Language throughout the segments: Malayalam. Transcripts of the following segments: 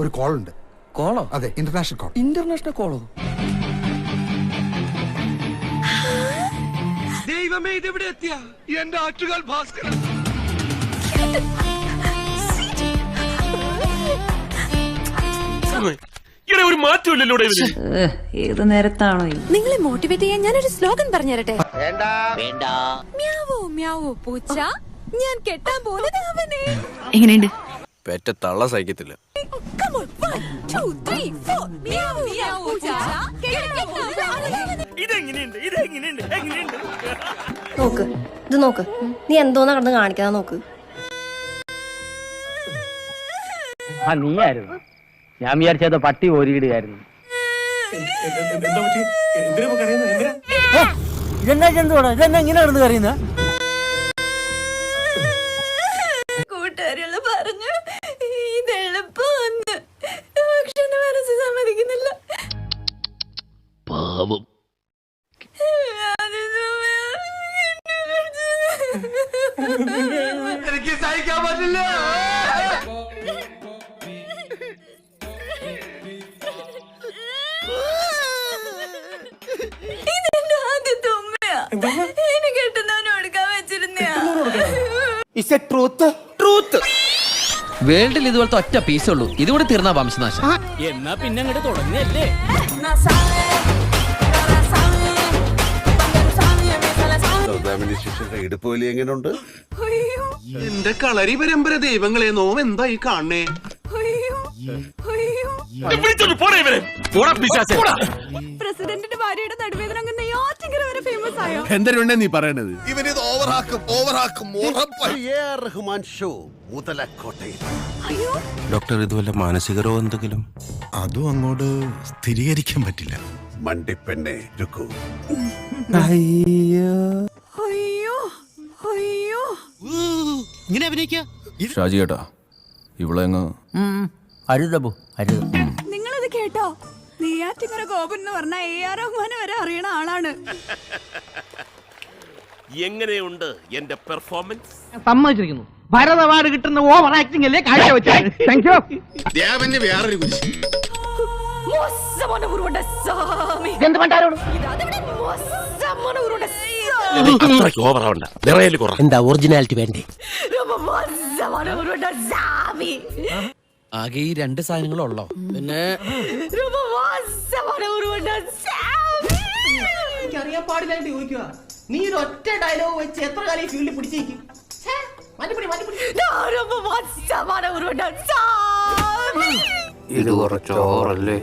ഒരു കോൾ ഉണ്ട്. കോളോ? അതെ, ഇന്റർനാഷണൽ കോൾ. ഇന്റർനാഷണൽ കോളോ? ദൈവമേ, ഇതെവിടെ എത്തിയ എന്റെ ആറ്റുകാൽ ഭാസ്കരൻ. ഒരു മാറ്റമില്ലല്ലോ ഏത് നേരത്താണോ നിങ്ങളെ മോട്ടിവേറ്റ് ചെയ്യാൻ ഞാനൊരു സ്ലോഗൻ പറഞ്ഞു തരട്ടെ. മ്യാവോ മ്യാവോ പൂച്ച, ഞാൻ കെട്ടാൻ പോകുന്നത് അവനെ. എങ്ങനെയുണ്ട്? പെറ്റ തള്ള സഹിക്കത്തില്ല. Come on, 1, 2, 3, 4. മ്യാവോ മ്യാവോ പൂച്ച, കെട്ടാൻ പോകുന്നത് അവനെ. ഇതെങ്ങനെയുണ്ട്? നോക്ക്, ഇത് നോക്ക്. നീ എന്തോന്നാ കടന്ന് കാണിക്കാതെ നോക്ക്. നീയായിരുന്നു. ഞാൻ വിചാരിച്ചത് പട്ടി ഓരിയിടുകയായിരുന്നു. ഇതെന്നാ ചെന്തോടാ, ഇതെന്നാ ഇങ്ങനെ കിടന്ന് കറിയുന്ന? കൂട്ടുകാരികള് പറഞ്ഞു ഇത് എളുപ്പമെന്ന്, പക്ഷെ എന്റെ മനസ്സ് സമ്മതിക്കുന്നില്ല. പാവം. എനിക്ക് സഹിക്കാൻ പറ്റില്ല. ഇതെന്റെ ആദ്യത്തെ ഉമ്മയാ. എനിക്ക് കെട്ടുന്നവന് കൊടുക്കാൻ വെച്ചിരുന്നയാ. വേൾഡിൽ ഇതുപോലത്തെ ഒറ്റ പീസേ ഉള്ളൂ. ഇതുകൂടെ തീർന്ന വംശനാശം. എന്നാ പിന്നെ അങ്ങോട്ട് തുടങ്ങല്ലേ? ഇടുപ്പോലി എങ്ങനെയുണ്ട്? എന്റെ കളരി പരമ്പര ദൈവങ്ങളെ, നോം എന്തായി കാണണേ? പ്രസിഡന്റിന്റെ ഭാര്യയുടെ നടുവേദന അങ്ങനെ നെയ്യാറ്റിൻകര വരെ ഫേമസ് ആയോ? എന്തരുണ്ടേ നീ പറയണത്? ഇവനിത് ഓവറാക്കും. റഹ്മാൻ ഷോ മുതലക്കോട്ടയിൽ. അയ്യോ, ഡോക്ടർ, ഇത് വല്ല മാനസിക രോഗം എന്തെങ്കിലും? അതും അങ്ങോട്ട് സ്ഥിരീകരിക്കാൻ പറ്റില്ല. മണ്ടിപ്പെണ്ണെ രുക്കു. അയ്യോ, അയ്യോ. ഇങ്ങനെ അഭിനയിക്കാ? ഷാജി ചേട്ടാ, ഇവിടെ അരുതബു അരുത്. നിങ്ങളിത് കേട്ടോ? നെയ്യാറ്റിൻകര ഗോപൻ എന്ന് പറഞ്ഞ AR റഹ്മാനെ വരെ അറിയണ ആളാണ്. എങ്ങനെയുണ്ട് എന്റെ പെർഫോമൻസ്? സമ്മതിച്ചിരിക്കുന്നു. ഭരത അവാർഡ് കിട്ടുന്ന ഓവർ ആക്ടിംഗ് അല്ലേ കാഴ്ചവെച്ചത്? Thank you. വേറൊരു മോശமான உருவட சாமி. എന്ത് പണ്ടാരോട്? ഇതവിടെ മോശமான ഉരുവട ഓവറാവണ്ട, നിറയല് കുറ. എന്താ ഒറിജിനാലിറ്റി വേണ്ടേ? മോശமான ഉരുവട സാമി. ആകെ ഈ രണ്ട് സാധനങ്ങളുള്ളോ? പിന്നെ മോശமான ഉരുവട സാമി. അറിയാൻ പാടില്ലാണ്ട് ചോദിക്കുക. നീ ഒറ്റ ഡയലോഗ് വെച്ച് എത്ര കാലം ഫീൽഡിൽ പിടിച്ചേക്കും? മോശமான ഉരുവട സാമി. ഇത് കുറച്ച് ഓവറല്ലേ?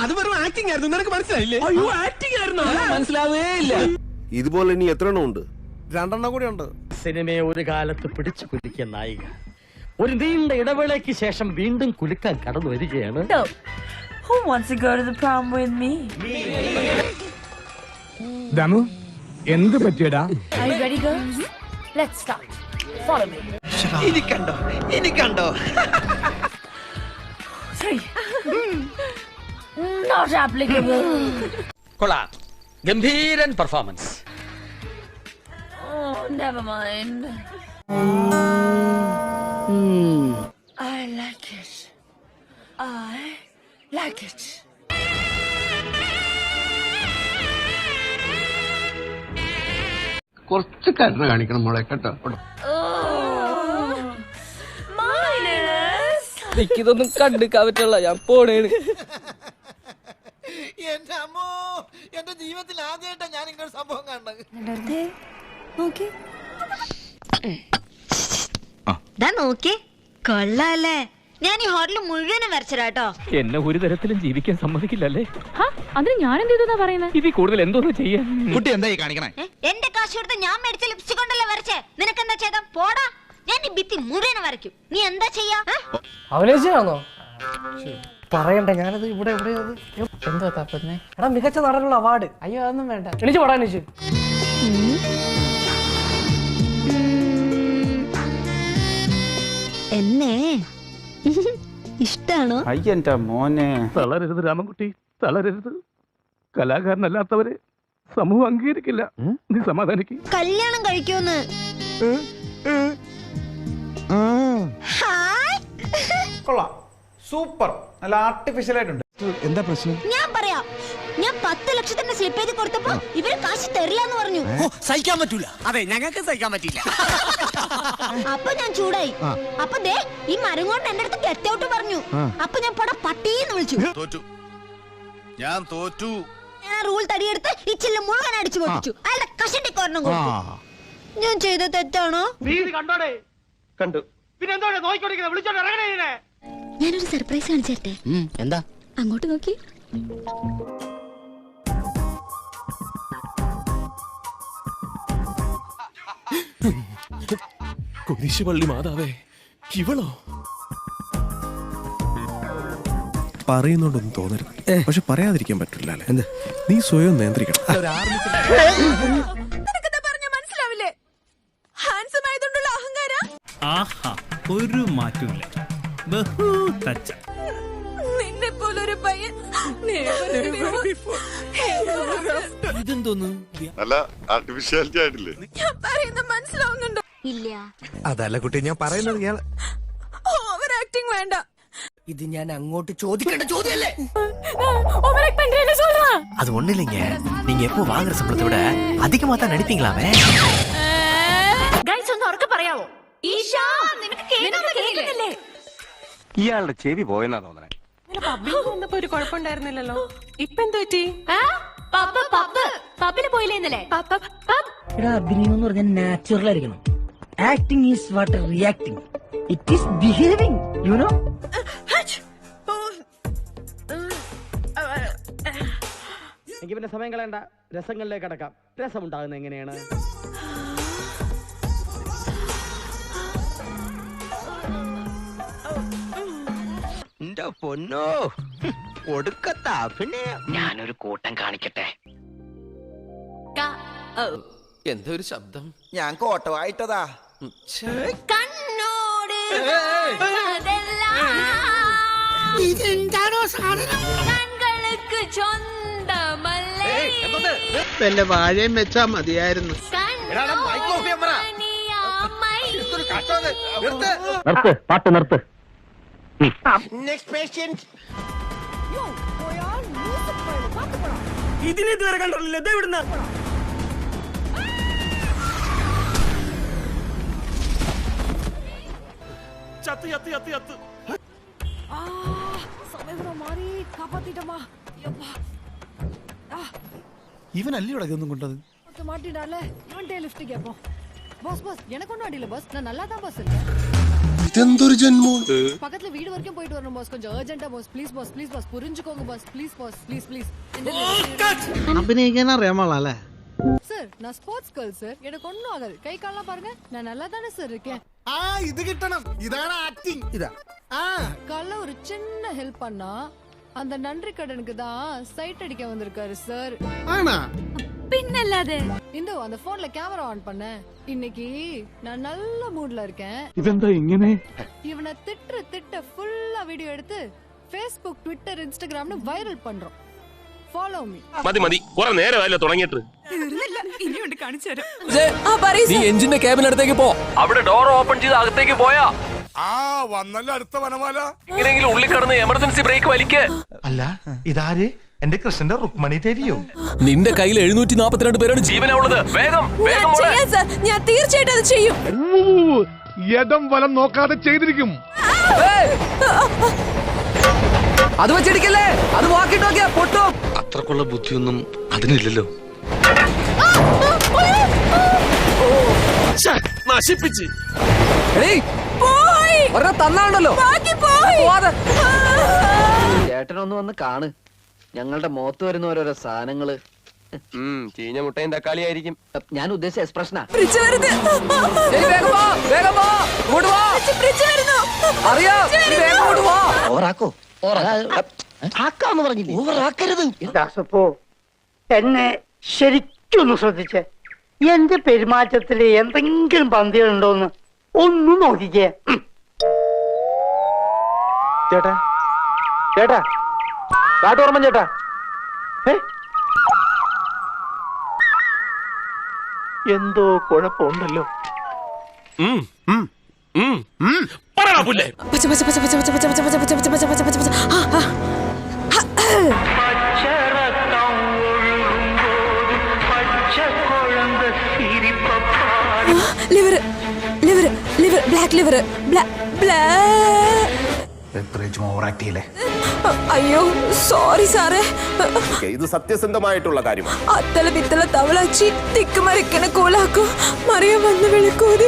അത് വെറും ആക്ടിംഗ് ആയിരുന്നു, നിനക്ക് മനസ്സിലായില്ലേ? അയ്യോ, ആക്ടിംഗ് ആയിരുന്നു, മനസ്സിലാവേ ഇല്ല. ഇതുപോലെ ഇനി എത്ര എണ്ണം ഉണ്ട്? 2 എണ്ണം കൂടി ഉണ്ട്. സിനിമയെ ഒരു കാലത്ത് പിടിച്ചു കുലുക്കിയ നായിക ഒരു നീണ്ട ഇടവേളയ്ക്ക് ശേഷം വീണ്ടും കുലുക്കാൻ കടന്നു വരികയാണ്. Who wants to go to the prom with me? ദമു, എന്ത് പറ്റിയടാ? Are you ready, girls? Let's start. Follow me. ഇനി കണ്ടോ? 3. Not applicable. കൊള്ളാം. ഗംഭീരൻ performance. Oh, never mind. I like it. I like it. കുറച്ച് കരുണ കാണിക്കണം മോളെ, കേട്ടോ? എനിക്കിതൊന്നും കണ്ടിക്കാൻ പറ്റുള്ള, ഞാൻ പോണേണ്. എന്റെ അമ്മോ, എന്റെ ജീവിതത്തിൽ ആദ്യമായിട്ടാ ഞാൻ ഇങ്ങനെ സംഭവം കാണുന്നത്. നോക്കി കൊള്ളാല്ലേ? ഞാൻ ഈ ഹോട്ടൽ മുഴുവനും വരച്ചരാട്ടോ. എന്നെ ഒരു തരത്തിലും ജീവിക്കാൻ സമ്മതിക്കില്ലല്ലേ? അതിന് ഞാൻ എന്ത് ചെയ്തെന്നാ പറയുന്നത്? ഇതിൽ കൂടുതൽ എന്തോന്ന് ചെയ്യാൻ? കുട്ടി എന്തായി കാണിക്കണേ? എന്റെ കാശ് കൊടുത്ത് ഞാൻ മേടിച്ച ലിപ്സ്റ്റിക് കൊണ്ടല്ലേ വരച്ചേ. നിനക്കെന്താ ചെയ്ത? പോടാ, ഞാൻ ഈ ഭിത്തി മുഴുവനും വരയ്ക്കും. നീ എന്താ ചെയ്യാ? അവലേശയാണോ പറയണ്ട? ഞാനത് ഇവിടെ എന്താ താപ്പന്നെ? എടാ, മികച്ച നടനുള്ള അവാർഡ്. അയ്യോ, അതൊന്നും വേണ്ട. എണീച്ച് പോടാ, എണീച്ച്. എന്നെ ഇഷ്ടാണോ? അയ്യന്റെ മോനെ. തളരരുത് രാമൻകുട്ടി, തളരരുത്. കലാകാരനല്ലാത്തവരെ സമൂഹം അംഗീകരിക്കില്ല. നീ സമാധാനിക്ക്. കല്യാണം കഴിക്കുമെന്ന് കൊള്ളാം, സൂപ്പർ, നല്ല ആർട്ടിഫിഷ്യൽ ആയിട്ടുണ്ട്. എന്താ പ്രശ്നം? ഞാൻ പറയാം, ഞാൻ 10 ലക്ഷത്തിന്റെ സ്ലിപ്പ് ചെയ്ത് കൊടുത്തപ്പോ ഇവര് കാശ് തരില്ല എന്ന് പറഞ്ഞു. സഹിക്കാൻ പറ്റൂല. അതെ, ഞങ്ങൾക്ക് സഹിക്കാൻ പറ്റില്ല. അപ്പൊ ഞാൻ ചൂടായി. അപ്പൊ ദേ ഈ മരം കൊണ്ട് എന്റെ അടുത്ത് ഗെറ്റ് ഔട്ട് പറഞ്ഞു. അപ്പൊ ഞാൻ പട പട്ടീന്ന് വിളിച്ചു. ഞാൻ തോറ്റു. ഞാൻ റൂൾ തടിയെടുത്ത് ഈ ചില്ല് മുഴുവൻ അടിച്ചു പൊട്ടിച്ചു. അയാളുടെ കഷണ്ടിക്കൊരെണ്ണം കൊടുത്തു. ഞാൻ ചെയ്ത തെറ്റാണോ? കണ്ടു. ഞാനൊരു സർപ്രൈസ് കാണിച്ചേട്ടെ. എന്താ? അങ്ങോട്ട് നോക്കി. കുരിശുപള്ളി മാതാവേ, ഇവളോ? പറയുന്നോണ്ടൊന്നും തോന്നരുത്, പക്ഷെ പറയാതിരിക്കാൻ പറ്റില്ല. എന്താ നീ സ്വയം നിയന്ത്രിക്കണം. നിനക്കെന്താ പറഞ്ഞ മനസ്സിലാവില്ലേ? ഹാൻസം ആയതുകൊണ്ടുള്ള അഹങ്കാരം. ആഹാ, ഒരു മാറ്റമില്ല. നിന്നെ പോലൊരു പയ്യൻ ഇതെന്തോന്ന്? നല്ല ആർട്ടിഫിഷ്യാലിറ്റി ആയിട്ടില്ലേ? ഞാൻ പറയുന്നത് മനസ്സിലാവുന്നുണ്ടോ? ഇല്ല. അതല്ല കുട്ടി, ഞാൻ പറയുന്നത് ഇയാൾ ഓവർ ആക്ടിങ് വേണ്ട. ഇത് ഞാൻ അങ്ങോട്ട് ചോദിക്കേണ്ട ചോദ്യമല്ലേ? ஓவர் ஆக்ட் பண்றேன்னு சொல்றா. அது ஒண்ணு இல்லைங்க, நீங்க எப்போ வாங்குற சம்பளத்தை விட அதிகமா தான் நடிப்பீங்களாமே. ഗൈസ് ഒന്ന് ഉറക്കെ പറയാവോ? ഈശാ, നിനക്ക് കേൾക്കുന്നില്ലേ? ഇയാളുടെ ചെവി പോയെന്നാ തോന്നണേ. പബ്ബിൽ വന്നപ്പോ ഒരു കുഴപ്പമുണ്ടായിരുന്നില്ലല്ലോ. ഇപ്പൊ എന്ത് പറ്റി? പബ്ബിന് പോയില്ലേ ഇന്നലെ? അഭിനയം എന്ന് പറഞ്ഞാൽ നാച്ചുറൽ ആയിരിക്കണം. Acting is what reacting. It is behaving, you know. എനിക്ക് പിന്നെ സമയം കളയണ്ട, രസങ്ങളിലേക്ക് കടക്കാം. രസമുണ്ടാകുന്നത് എങ്ങനെയാണ്? പൊന്നോ, ഒടുക്കത്താ. പിന്നെ ഞാനൊരു കൂട്ടം കാണിക്കട്ടെ. എന്താ ഒരു ശബ്ദം? ഞാൻ കോട്ടവായിട്ടതാ. കണ്ണോട് ഇതെന്താണോ സാധനം? കണ്ണുകൾക്ക് സ്വന്തമല്ലേ? വല്ല വാഴയും വെച്ചാ മതിയായിരുന്നു. പാട്ട് നിർത്ത്. Next patient. ഇതിനെ ഇതുവരെ കണ്ടിട്ടില്ല. ഇത് എവിടുന്ന? ചത്ത് ചത്ത് ചത്ത് ചത്ത്. ഇവനല്ലേ ഇവിടെ ഇതൊന്നും കൊണ്ടത്? ഇതെന്തൊരു ജന്മോ? பக்கத்துல வீடு வரைக்கும் போயிட்டு வரணும் பாஸ். கொஞ்சம் அர்ஜென்ட்டா boss. Please boss, please boss, புரிஞ்சுக்கோங்க boss. Please boss, please please. അഭിനയിക്കാൻ അറിയാമല്ലേ? சார், நான் ஸ்போர்ட்ஸ் கேர்ள் சார். எனக்கு ஒண்ணும் ஆகாது. கை கால்லாம் பாருங்க, நான் நல்லா தானே சார் இருக்கேன். ഇത് കിട്ടണം. ഇതാണ് ആക്ടിങ്. ഇതാ காலைல ஒரு சின்ன ஹெல்ப் பண்ணா அந்த நன்றி கடனுக்கு தான் சைட் அடிக்க வந்திருக்காரு சார். பின்னல்லாதே. இந்த அந்த போன்ல கேமரா ஆன் பண்ண. இன்னைக்கு நான் நல்ல மூட்ல இருக்கேன். ഇതെന്താ ഇങ്ങനെ? இவனை திட்ட ஃபுல்லா வீடியோ எடுத்து Facebook, Twitter, Instagramனு வைரல் பண்றோம். Follow me. മതി മതി, കുറെ നേരമല്ലോ തുടങ്ങിയിട്ട്. ഇനിയുണ്ട് കാണിച്ചു തരാം. നീ എഞ്ചിന്റെ ക്യാബിനടുത്തേക്ക് പോ. അവിടെ ഡോർ ഓപ്പൺ ചെയ്ത് അകത്തേക്ക് പോയാ വന്നല്ലോ അടുത്ത വനമാല. എങ്ങനെയെങ്കിലും ഉള്ളിൽ കടന്ന് എമർജൻസി ബ്രേക്ക് വലിക്ക്. അല്ല, ഇതാര്? എന്റെ കൃഷ്ണന്റെ റുക്മണി ദേവിയോ? നിന്റെ കയ്യിൽ 742 പേരാണ് ജീവനുള്ളത്. വേഗം വേഗം ഞാൻ തീർച്ചയായിട്ടും അത് ചെയ്യും. യദം വലം നോക്കാതെ ചെയ്തിരിക്കും. അത് വെച്ചിടിക്കല്ലേ, അത് വാക്കിട്ട് നോക്കിയാ പൊട്ടും. അത്രക്കുള്ള ബുദ്ധിയൊന്നും അതിനില്ലല്ലോ. നശിപ്പിച്ച് തന്നാണ്ടല്ലോ. ചേട്ടനൊന്ന് വന്ന് കാണ്. ഞങ്ങളുടെ മുഖത്ത് വരുന്ന ഓരോരോ സാധനങ്ങള്. ചീഞ്ഞ മുട്ടയും തക്കാളി ആയിരിക്കും. ഞാൻ ഉദ്ദേശിച്ച എക്സ്പ്രഷനാ. ഓവറാക്കോ? ആക്കാന്ന് പറഞ്ഞില്ലേ? ഓവറാക്കരുത്. ദാസപ്പോ എന്നെ ശരിക്കൊന്ന് ശ്രദ്ധിച്ചേ. എന്റെ പെരുമാറ്റത്തില് എന്തെങ്കിലും പന്തികളുണ്ടോന്ന് ഒന്ന് നോക്കിക്കേ. ചേട്ടാ ചേട്ടാ, കാട്ടോർമ്മ ചേട്ടാ. എന്തോ കുഴപ്പമുണ്ടല്ലോ. പറ പറയണ പുല്ലേ. പച്ച പച്ച പച്ച പച്ച പച്ച പച്ച പച്ച പച്ച പച്ച പച്ച പച്ച പച്ച പച്ച. Liver liver liver black liver അയ്യോ സോറി സാറേ. ഇത് സത്യസന്ധമായിട്ടുള്ള കാര്യമാണ്. അത്തല പിത്തല തവളച്ചി തിക്ക് മരിക്കണ കോലാക്കും മറിയ വന്ന് വിളിക്കൂതി.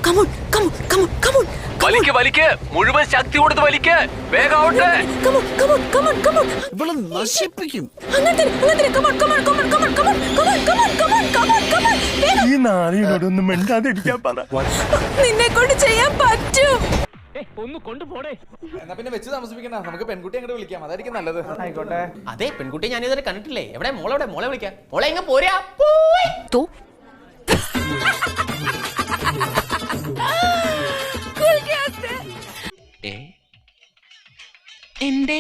കമോൺ കമോൺ കമോൺ കമോൺ വലിക്ക് വലിക്ക്, മുഴുവൻ ശക്തി കൊടുത്ത് വലിക്ക്, വേഗം ആവട്ടെ. Come on come on come on come on. ഇവള് നശിപ്പിക്കും. അങ്ങനത്തെ അങ്ങനത്തെ come on come on come on come on come on come on come on come on come on come on. ഈ നാളിനോടൊന്നും മിണ്ടാതിരിക്കാൻ പറ. നിന്നെ കൊണ്ട് ചെയ്യാൻ പറ്റും. ഒന്ന് കൊണ്ടുപോടേ. എന്നാ പിന്നെ വെച്ച് താമസിപ്പിക്കണ്ട, നമുക്ക് പെൺകുട്ടി അങ്ങോട്ട് വിളിക്കാം, അതായിരിക്കും നല്ലത്. ആയിക്കോട്ടെ. അതെ പെൺകുട്ടി ഞാൻ ഇതുവരെ കണ്ടിട്ടില്ലേ. എവിടെ മോളെവിടെ? മോളെ വിളിക്കാം. മോളെ എങ്ങ പോരാ. എന്തേ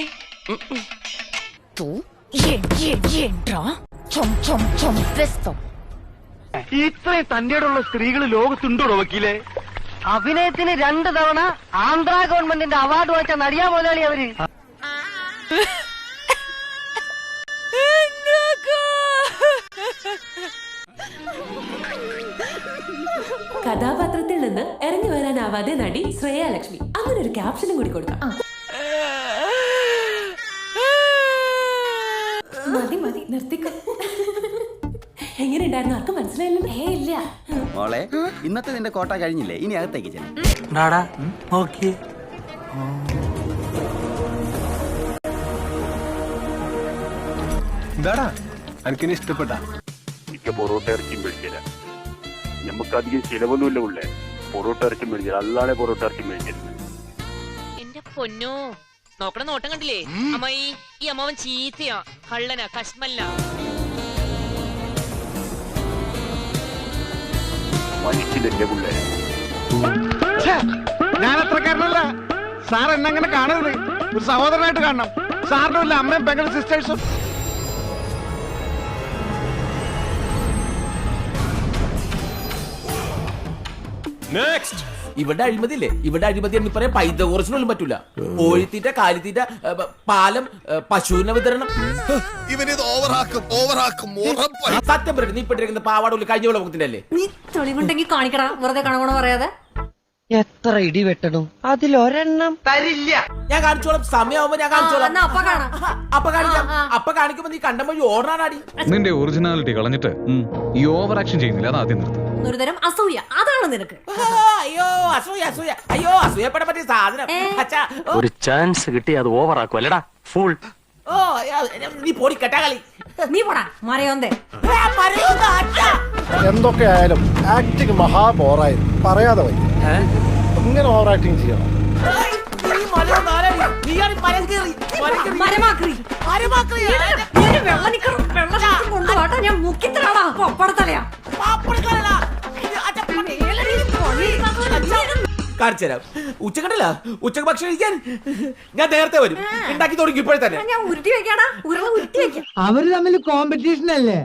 ഇത്രയും തന്റെയുള്ള സ്ത്രീകൾ ലോകത്തുണ്ടോ വക്കീലെ? അഭിനയത്തിന് 2 തവണ ആന്ധ്ര ഗവൺമെന്റിന്റെ അവാർഡ് വാങ്ങിച്ച നടിയാ മുതലാളി അവര്. കഥാപാത്രത്തിൽ നിന്ന് ഇറങ്ങി വരാനാവാതെ നടി ശ്രേയാലക്ഷ്മി. അങ്ങനെ ഒരു ക്യാപ്ഷനും കൂടി കൊടുക്കാം. മതി മതി നിർത്തിക്കോ. എങ്ങനെയുണ്ടായിരുന്നു? ആർക്കും മനസ്സിലായില്ല. ഇല്ല മോളെ, ഇന്നത്തെ നിന്റെ കോട്ട കഴിഞ്ഞില്ലേ? ഇനി അകത്തേക്ക് ചെല്ലാം. എന്താടാ എനിക്കിനി ഇഷ്ടപ്പെട്ട? എനിക്ക് പൊറോട്ട ഇറച്ചിയും മേടിച്ചില്ല. നമുക്ക് അധികം ചിലവൊന്നുമില്ല ഉള്ളേ. പൊറോട്ട ഇറച്ചിയും മേടിച്ചില്ല. അല്ലാതെ പൊറോട്ട ഇറച്ചിയും മേടിച്ചില്ല. എന്റെ പൊന്നോ, നോക്കണ നോട്ടം കണ്ടില്ലേ അമ്മായി? ഈ അമ്മാവൻ ചീത്തയാ, കള്ളനാ, കശ്മല്ല. മനുഷ്യന്റെ ഉള്ളേ. ഞാൻ അത്രക്കാരനല്ല സാർ. എന്നെ അങ്ങനെ കാണരുത്. ഒരു സഹോദരനായിട്ട് കാണണം. സാറിനും ഇല്ല അമ്മയും പെങ്ങളും സിസ്റ്റേഴ്സും. ഇവിടെ അഴിമതിയില്ലേ? ഇവിടെ അഴിമതി എന്ന് പറയാൻ പൈതകോറച്ചിനൊന്നും പറ്റൂല. കോഴിത്തീറ്റ, കാലിത്തീറ്റ, പാലം, പശുവിനെ വിതരണം. സത്യം പറയും, നീ ഇപ്പിട്ടിരിക്കുന്ന പാവാട കഴിഞ്ഞ വിളവത്തിന്റെ അല്ലേ? നീ തെളിവുണ്ടെങ്കിൽ കാണിക്കടാ, വെറുതെ കണവണ പറയാതെ. എത്ര ഇടി വെട്ടണം, അതിലൊരെണ്ണം തരില്ല. ഞാൻ കാണിച്ചോളാം, സമയമാകുമ്പോ ഞാൻ കാണിച്ചോളാം. അപ്പ കാണാം. അപ്പൊ കാണിക്കാം. അപ്പൊ കാണിക്കുമ്പോ നീ കണ്ടം വഴി ഓടാനാടി. നിന്റെ ഒറിജിനാലിറ്റി കളഞ്ഞിട്ട് ഈ ഓവർ ആക്ഷൻ ചെയ്യുന്നില്ല, അത് ആദ്യം നിർത്തും. ഒരു തരം അസൂയ, അതാണ് നിനക്ക്. അയ്യോ അസൂയ അസൂയ. അയ്യോ അസൂയപ്പെടാൻ പറ്റിയ സാധനം. അച്ഛാ ഒരു ചാൻസ് കിട്ടി അത് ഓവർ ആക്കും അല്ലടാ ഫുൾ. ഓ നീ പോടി കെട്ടാ കളി. നീ പോടാ മറയോന്തേ. എന്തൊക്കെ ആയാലും ആക്ടിങ് മഹാ ബോറായി പറയാതെ വയ്യ. ഇങ്ങനെ ഓവർ ആക്ടിങ് ചെയ്യണം. കൊണ്ടുപോട്ടെ, ഞാൻ മുക്കിത്തരാടാ പപ്പടത്തലയാ. കാണിച്ചുതരാം. ഉച്ചക്കണ്ടല്ല, ഉച്ചക്ക് ഭക്ഷണം കഴിക്കാൻ ഞാൻ നേരത്തെ വരും. ഉണ്ടാക്കി തുടങ്ങി ഇപ്പോഴെ തന്നെ. ഞാൻ ഉരുട്ടി വെക്കാടാ, ഉരുള ഉരുട്ടി വെക്കാം. അവര് തമ്മിൽ കോമ്പറ്റീഷൻ അല്ലേ?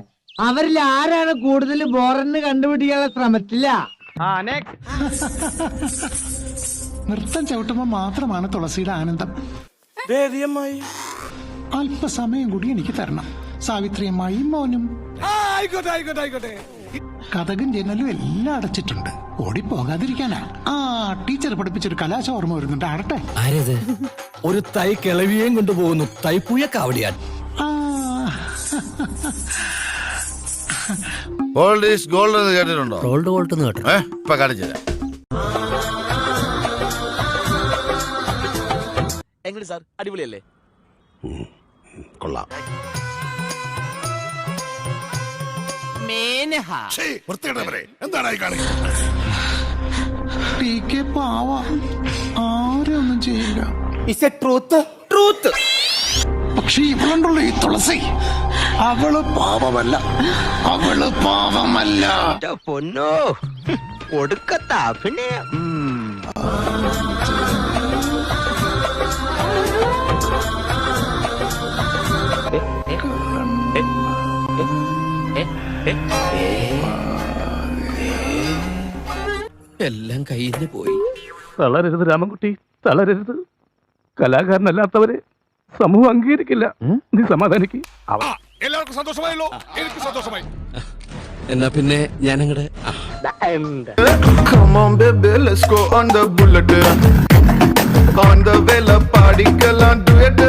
അവരിൽ ആരാണ് കൂടുതൽ ബോറന്ന് കണ്ടുപിടിക്കാനുള്ള ശ്രമത്തില്ല. നൃത്തം ചവിട്ടുമ്പോ മാത്രമാണ് തുളസിയുടെ ആനന്ദം. അല്പസമയം കൂടി എനിക്ക് തരണം. സാവിത്രിയമ്മായി മോനും. ആയിക്കോട്ടെ ആയിക്കോട്ടെ ആയിക്കോട്ടെ. കഥകും ജനലും എല്ലാം അടച്ചിട്ടുണ്ട്. ഓടിപ്പോകാതിരിക്കാനാ. ടീച്ചർ പഠിപ്പിച്ചൊരു കലാശ ഓർമ്മ വരുന്നുണ്ട്. ആടട്ടെ. ഒരു തൈ കിളവിയേം കൊണ്ടുപോകുന്നു. തൈപ്പൂയ കാവടിയാൻ. ഗോൾഡ് ഈസ് ഗോൾഡ് എന്ന് കേട്ടിട്ടുണ്ടോ? ഗോൾഡ് ഗോൾഡ് എന്ന് കേട്ടോ. ഇപ്പൊ കാണിച്ചുതരാം. എങ്ങനെ സാർ, അടിപൊളിയല്ലേ? കൊള്ളാം. എന്താണ് കാണിക്കുന്നത്? പാവ ആരൊന്നും ചെയ്യില്ല. പക്ഷെ ഇവളുണ്ടല്ലോ ഈ തുളസി, അവള് പാവമല്ല. അവള് പാവമല്ല. പൊന്നോ, ഒടുക്കത്ത അഭിനയം. എല്ലാം കയ്യിൽ നിന്ന് പോയി. തളരരുത് രാമൻകുട്ടി, തളരരുത്. കലാകാരനല്ലാത്തവരെ സമൂഹം അംഗീകരിക്കില്ല. നീ സമാധാനിക്ക്. എല്ലാവർക്കും സന്തോഷമായല്ലോ. എനിക്ക് സന്തോഷമായി. എന്നാ പിന്നെ ഞാനങ്ങടെ Come on baby, let's go on the bullet. On the vela party, girl, do it.